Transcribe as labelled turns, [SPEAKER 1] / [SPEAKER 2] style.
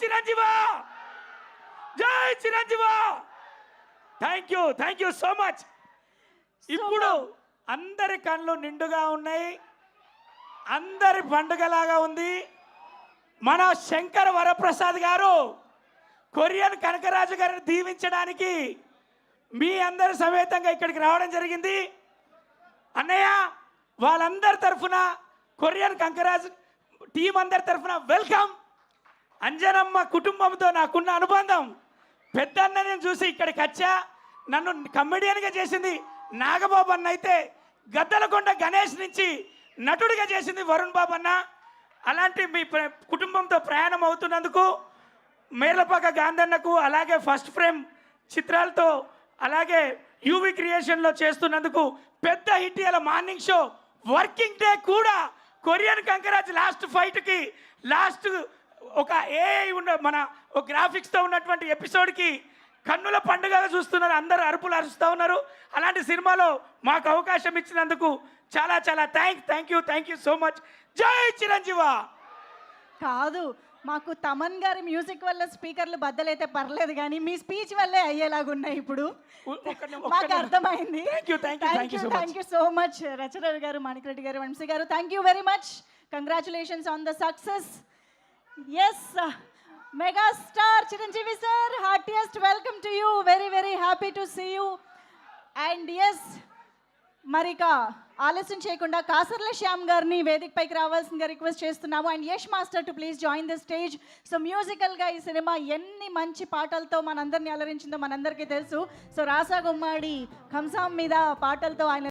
[SPEAKER 1] చిరంజీవ, జై చిరంజీవ. Thank you so much. ఇప్పుడు అందరి కళ్ళు నిండుగా ఉన్నాయి, అందరి పండుగలాగా ఉంది. మన శంకర్ వరప్రసాద్ గారు కొరియన్ కనకరాజు గారిని దీవించడానికి మీ అందరి సమేతంగా ఇక్కడికి రావడం జరిగింది. అన్నయ్య, వాళ్ళందరి తరఫున కొరియన్ కనకరాజు టీం అందరి తరఫున వెల్కమ్. అంజనమ్మ కుటుంబంతో నాకున్న అనుబంధం, పెద్దన్న నేను చూసి ఇక్కడికి వచ్చా. నన్ను కమెడియన్గా చేసింది నాగబాబు అన్న, అయితే గద్దలకొండ గణేష్ నుంచి నటుడిగా చేసింది వరుణ్ బాబు అన్న. అలాంటి మీ కుటుంబంతో ప్రయాణం అవుతున్నందుకు మేర్లపాక గాంధన్నకు, అలాగే ఫస్ట్ ఫ్రేమ్ చిత్రాలతో, అలాగే యూవి క్రియేషన్లో చేస్తున్నందుకు పెద్ద హిట్ ఇయ్యాల మార్నింగ్ షో వర్కింగ్ డే కూడా కొరియన్ కంకరాజ్ లాస్ట్ ఫైట్కి లాస్ట్ ఒక ఏఐ ఉన్న మన ఒక గ్రాఫిక్స్తో ఉన్నటువంటి ఎపిసోడ్కి కన్నుల పండుగగా చూస్తున్నారు, అందరూ అరుపులు అరుస్తూ ఉన్నారు. అలాంటి సినిమాలో మాకు అవకాశం ఇచ్చినందుకు చాలా చాలా థ్యాంక్ యూ సో మచ్. జై చిరంజీవ.
[SPEAKER 2] కాదు, మాకు తమన్ గారి మ్యూజిక్ వల్ల స్పీకర్లు బద్దలైతే పర్లేదు, కానీ మీ స్పీచ్ వల్లే అయ్యేలాగున్నాయి ఇప్పుడు. మాకు అర్థమైంది. Thank you so much Rachana garu, Manikreddy garu, Vamsi garu. Thank you very much. Congratulations on the success. Yes, megastar Chiranjeevi sir, heartiest welcome to you. Very happy to see you. And yes, మరిక ఆలస్యం చేయకుండా కాసర్ల శ్యామ్ గారిని వేదికపైకి రావాల్సిందిగా రిక్వెస్ట్ చేస్తున్నాము. And Yash master to please join the stage. So మ్యూజికల్గా ఈ cinema ఎన్ని మంచి పాటలతో మనందరినీ అలరించిందో మనందరికీ తెలుసు. సో రాసా గుమ్మాడి కంసాం మీద పాటలతో ఆయన